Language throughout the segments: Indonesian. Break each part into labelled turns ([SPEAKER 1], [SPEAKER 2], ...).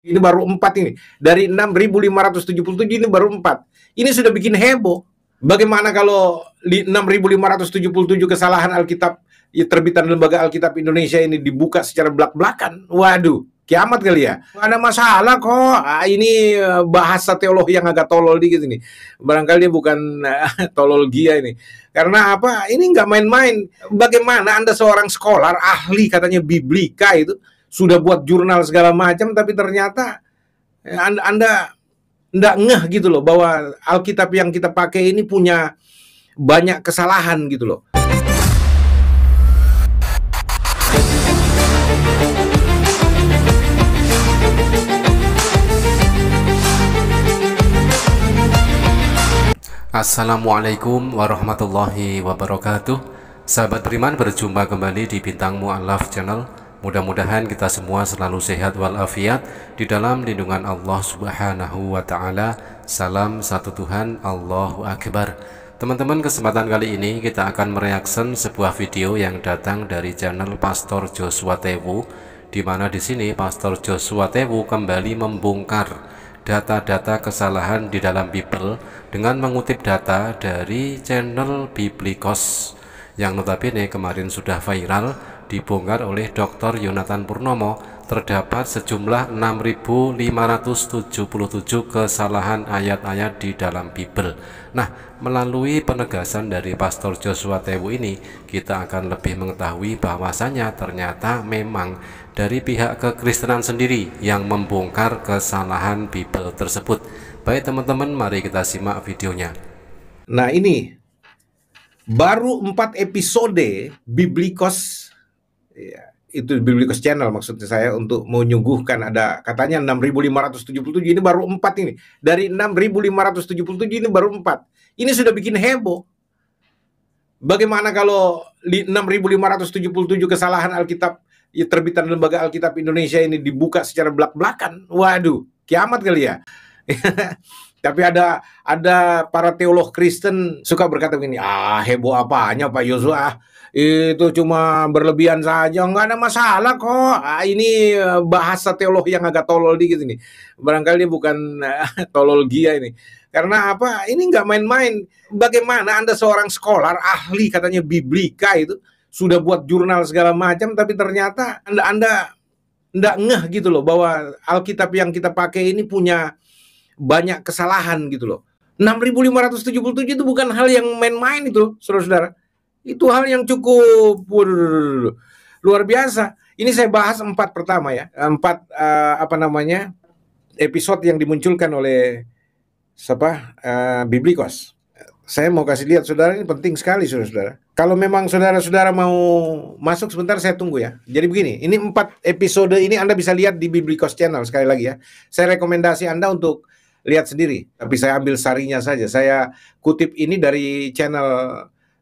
[SPEAKER 1] Ini baru 4 ini. Dari 6.577 ini baru 4. Ini sudah bikin heboh. Bagaimana kalau 6.577 kesalahan Alkitab ya, terbitan Lembaga Alkitab Indonesia ini dibuka secara belak-belakan? Waduh, kiamat kali ya. Nggak ada masalah kok. Ini bahasa teologi yang agak tolol dikit ini. Barangkali bukan tololgia ini. Karena apa? Ini nggak main-main. Bagaimana Anda seorang scholar, ahli katanya biblika itu, sudah buat jurnal segala macam, tapi ternyata Anda nggak ngeh gitu loh, bahwa Alkitab yang kita pakai ini punya banyak kesalahan gitu loh.
[SPEAKER 2] Assalamualaikum warahmatullahi wabarakatuh. Sahabat beriman, berjumpa kembali di Bintang Mu'alaf Channel. Mudah-mudahan kita semua selalu sehat walafiat di dalam lindungan Allah Subhanahu wa Ta'ala. Salam satu Tuhan, Allahu Akbar. Teman-teman, kesempatan kali ini kita akan mereaction sebuah video yang datang dari channel Pastor Joshua Tewu, di mana di sini Pastor Joshua Tewu kembali membongkar data-data kesalahan di dalam Bible dengan mengutip data dari channel Biblikos yang notabene kemarin sudah viral, dibongkar oleh Dr. Yonatan Purnomo. Terdapat sejumlah 6.577 kesalahan ayat-ayat di dalam Bible. Nah, melalui penegasan dari Pastor Joshua Tewu ini, kita akan lebih mengetahui bahwasanya ternyata memang dari pihak kekristenan sendiri yang membongkar kesalahan Bible tersebut. Baik teman-teman, mari kita simak videonya.
[SPEAKER 1] Nah, ini baru 4 episode Biblikos, ya, itu Biblikos channel maksudnya saya, untuk menyuguhkan ada katanya 6.577, ini baru 4 ini. Dari 6.577 ini baru 4. Ini sudah bikin heboh. Bagaimana kalau 6.577 kesalahan Alkitab ya, terbitan Lembaga Alkitab Indonesia ini dibuka secara belak-belakan? Waduh, kiamat kali ya. Tapi ada para teolog Kristen suka berkata begini, heboh apanya Pak Yosua, itu cuma berlebihan saja, nggak ada masalah kok. Ini bahasa teologi yang agak tolol dikit ini. Barangkali bukan tololgia ini. Karena apa? Ini nggak main-main. Bagaimana Anda seorang scholar, ahli katanya biblika itu, sudah buat jurnal segala macam, tapi ternyata Anda nggak ngeh gitu loh, bahwa Alkitab yang kita pakai ini punya banyak kesalahan gitu loh. 6.577 itu bukan hal yang main-main itu, saudara-saudara. Itu hal yang cukup luar biasa. Ini saya bahas 4 pertama ya. 4 episode yang dimunculkan oleh Biblikos. Saya mau kasih lihat saudara, ini penting sekali saudara-saudara. Kalau memang saudara-saudara mau masuk sebentar, saya tunggu ya. Jadi begini, ini 4 episode ini Anda bisa lihat di Biblikos channel sekali lagi ya. Saya rekomendasi Anda untuk lihat sendiri, tapi saya ambil sarinya saja. Saya kutip ini dari channel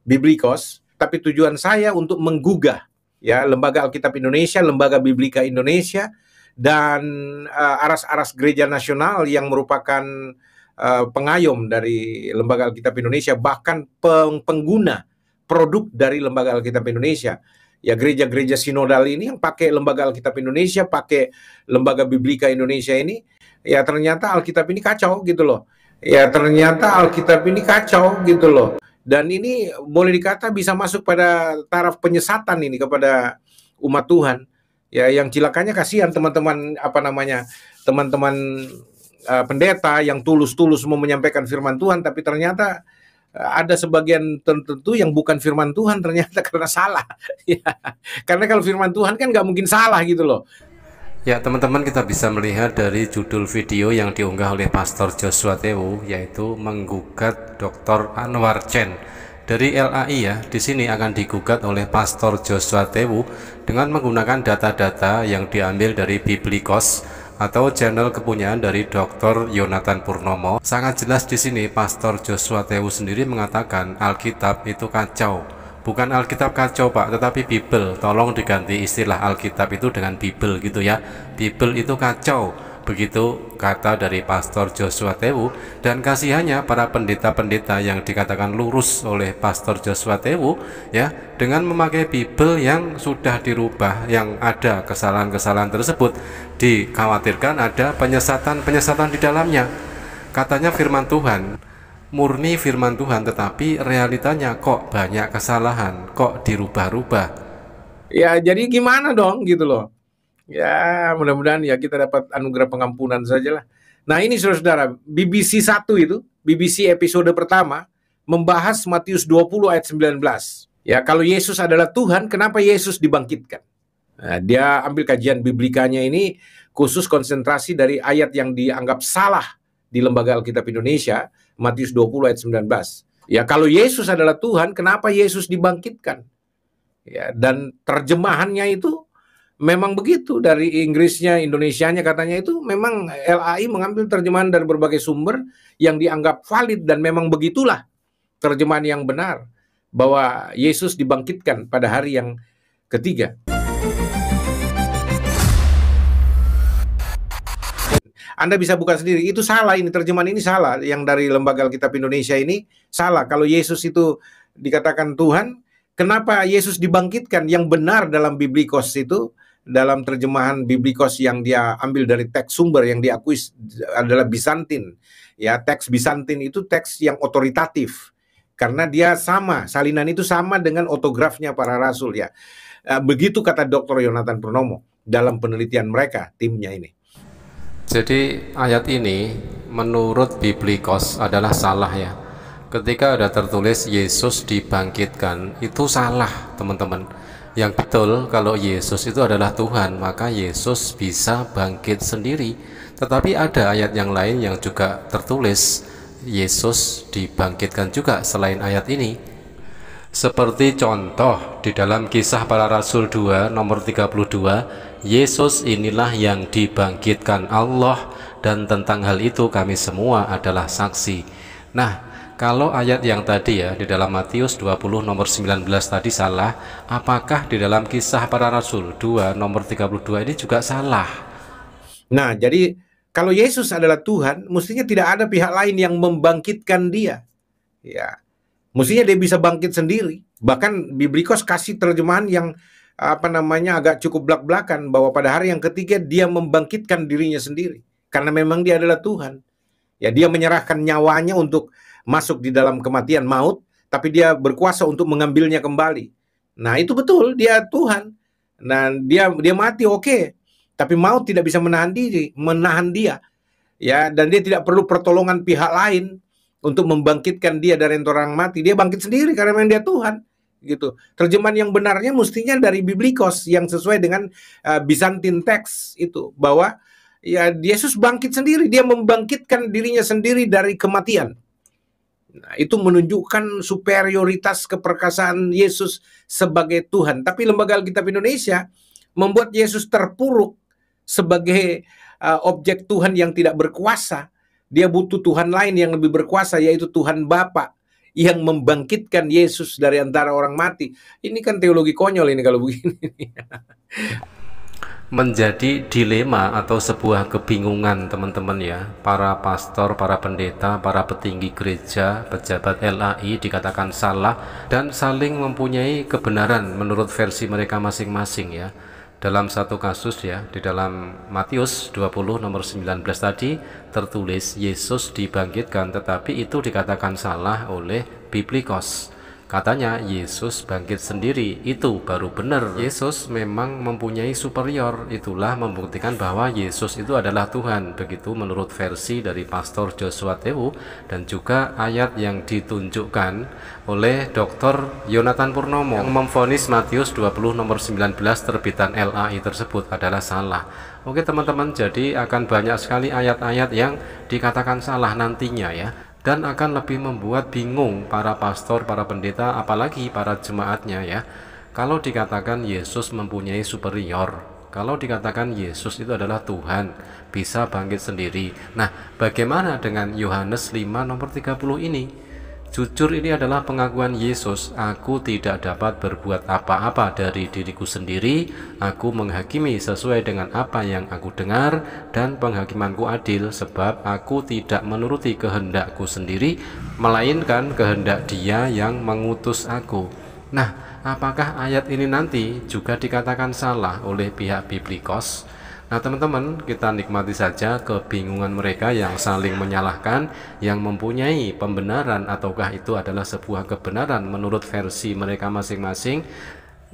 [SPEAKER 1] Biblikos, tapi tujuan saya untuk menggugah ya Lembaga Alkitab Indonesia, Lembaga Biblika Indonesia, dan aras-aras gereja nasional yang merupakan pengayom dari Lembaga Alkitab Indonesia, bahkan pengguna produk dari Lembaga Alkitab Indonesia. Ya, gereja-gereja sinodal ini yang pakai Lembaga Alkitab Indonesia, pakai Lembaga Biblika Indonesia ini, ya ternyata Alkitab ini kacau gitu loh. Ya ternyata Alkitab ini kacau gitu loh. Dan ini boleh dikata bisa masuk pada taraf penyesatan ini kepada umat Tuhan. Ya, yang cilakanya kasihan teman-teman teman-teman pendeta yang tulus-tulus mau menyampaikan firman Tuhan, tapi ternyata ada sebagian tertentu yang bukan firman Tuhan ternyata karena salah. Ya, karena kalau firman Tuhan kan nggak mungkin salah gitu loh.
[SPEAKER 2] Ya teman-teman, kita bisa melihat dari judul video yang diunggah oleh Pastor Joshua Tewu, yaitu menggugat Dr. Anwar Chen dari LAI ya. Di sini akan digugat oleh Pastor Joshua Tewu dengan menggunakan data-data yang diambil dari Biblikos atau channel kepunyaan dari Dr. Yonatan Purnomo. Sangat jelas di sini Pastor Joshua Tewu sendiri mengatakan Alkitab itu kacau. Bukan Alkitab kacau Pak, tetapi Bible. Tolong diganti istilah Alkitab itu dengan Bible gitu ya. Bible itu kacau Begitu kata dari Pastor Joshua Tewu, dan kasihannya para pendeta-pendeta yang dikatakan lurus oleh Pastor Joshua Tewu ya, dengan memakai Bible yang sudah dirubah, yang ada kesalahan-kesalahan tersebut, dikhawatirkan ada penyesatan-penyesatan di dalamnya. Katanya firman Tuhan, murni firman Tuhan, tetapi realitanya kok banyak kesalahan, kok dirubah-rubah.
[SPEAKER 1] Ya, jadi gimana dong gitu loh. Ya, mudah-mudahan ya kita dapat anugerah pengampunan sajalah. Nah, ini saudara-saudara, BBC 1 itu, BBC episode pertama membahas Matius 20 ayat 19. Ya, kalau Yesus adalah Tuhan, kenapa Yesus dibangkitkan? Nah, dia ambil kajian biblikanya ini khusus konsentrasi dari ayat yang dianggap salah di Lembaga Alkitab Indonesia, Matius 20 ayat 19. Ya, kalau Yesus adalah Tuhan, kenapa Yesus dibangkitkan? Ya, dan terjemahannya itu memang begitu, dari Inggrisnya, Indonesianya katanya itu memang LAI mengambil terjemahan dari berbagai sumber yang dianggap valid, dan memang begitulah terjemahan yang benar bahwa Yesus dibangkitkan pada hari yang ketiga. Anda bisa buka sendiri, itu salah, ini terjemahan ini salah, yang dari Lembaga Alkitab Indonesia ini salah. Kalau Yesus itu dikatakan Tuhan, kenapa Yesus dibangkitkan? Yang benar dalam Biblikos itu, dalam terjemahan Biblikos yang dia ambil dari teks sumber yang diakui adalah Bizantin. Ya, teks Bizantin itu teks yang otoritatif karena dia sama, salinan itu sama dengan otografnya para rasul ya. Begitu kata Dr. Yonatan Purnomo dalam penelitian mereka, timnya ini.
[SPEAKER 2] Jadi ayat ini menurut Biblikos adalah salah ya. Ketika ada tertulis Yesus dibangkitkan, itu salah teman-teman. Yang betul, kalau Yesus itu adalah Tuhan, maka Yesus bisa bangkit sendiri. Tetapi ada ayat yang lain yang juga tertulis Yesus dibangkitkan juga selain ayat ini. Seperti contoh di dalam Kisah Para Rasul 2 nomor 32, Yesus inilah yang dibangkitkan Allah, dan tentang hal itu kami semua adalah saksi. Nah, kalau ayat yang tadi ya di dalam Matius 20 nomor 19 tadi salah, apakah di dalam Kisah Para Rasul 2 nomor 32 ini juga salah?
[SPEAKER 1] Nah, jadi kalau Yesus adalah Tuhan, mestinya tidak ada pihak lain yang membangkitkan dia. Ya, mestinya dia bisa bangkit sendiri. Bahkan Biblikos kasih terjemahan yang agak cukup belak-belakan, bahwa pada hari yang ketiga dia membangkitkan dirinya sendiri karena memang dia adalah Tuhan. Ya, dia menyerahkan nyawanya untuk masuk di dalam kematian maut, tapi dia berkuasa untuk mengambilnya kembali. Nah, itu betul, dia Tuhan. Nah, dia mati, oke. Tapi maut tidak bisa menahan dia. Ya, dan dia tidak perlu pertolongan pihak lain untuk membangkitkan dia dari antara orang mati. Dia bangkit sendiri karena memang dia Tuhan. Gitu. Terjemahan yang benarnya mestinya dari Biblikos yang sesuai dengan Byzantine text itu, bahwa ya Yesus bangkit sendiri, dia membangkitkan dirinya sendiri dari kematian. Nah, itu menunjukkan superioritas keperkasaan Yesus sebagai Tuhan. Tapi Lembaga Alkitab Indonesia membuat Yesus terpuruk sebagai objek Tuhan yang tidak berkuasa. Dia butuh Tuhan lain yang lebih berkuasa, yaitu Tuhan Bapa yang membangkitkan Yesus dari antara orang mati. Ini kan teologi konyol ini kalau begini.
[SPEAKER 2] Menjadi dilema atau sebuah kebingungan teman-teman ya. Para pastor, para pendeta, para petinggi gereja, pejabat LAI dikatakan salah dan saling mempunyai kebenaran menurut versi mereka masing-masing ya. Dalam satu kasus ya, di dalam Matius 20 nomor 19 tadi tertulis Yesus dibangkitkan, tetapi itu dikatakan salah oleh Biblikos. Katanya Yesus bangkit sendiri, itu baru benar. Yesus memang mempunyai superior, itulah membuktikan bahwa Yesus itu adalah Tuhan. Begitu menurut versi dari Pastor Joshua Tewu, dan juga ayat yang ditunjukkan oleh Dr. Yonatan Purnomo yang memvonis Matius 20 nomor 19 terbitan LAI tersebut adalah salah. Oke teman-teman, jadi akan banyak sekali ayat-ayat yang dikatakan salah nantinya ya, dan akan lebih membuat bingung para pastor, para pendeta, apalagi para jemaatnya ya. Kalau dikatakan Yesus mempunyai superior, kalau dikatakan Yesus itu adalah Tuhan, bisa bangkit sendiri. Nah, bagaimana dengan Yohanes 5 nomor 30 ini? Jujur ini adalah pengakuan Yesus, aku tidak dapat berbuat apa-apa dari diriku sendiri, aku menghakimi sesuai dengan apa yang aku dengar, dan penghakimanku adil sebab aku tidak menuruti kehendakku sendiri, melainkan kehendak Dia yang mengutus aku. Nah, apakah ayat ini nanti juga dikatakan salah oleh pihak Biblikos? Nah teman-teman, kita nikmati saja kebingungan mereka yang saling menyalahkan, yang mempunyai pembenaran ataukah itu adalah sebuah kebenaran menurut versi mereka masing-masing.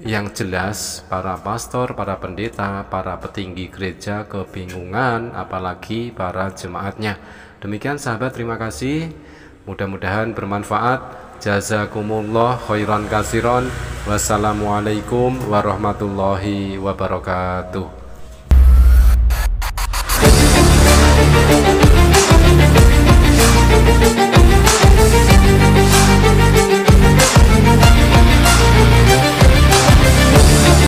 [SPEAKER 2] Yang jelas para pastor, para pendeta, para petinggi gereja kebingungan, apalagi para jemaatnya. Demikian sahabat, terima kasih, mudah-mudahan bermanfaat. Jazakumullah khairan kasiron. Wassalamualaikum warahmatullahi wabarakatuh.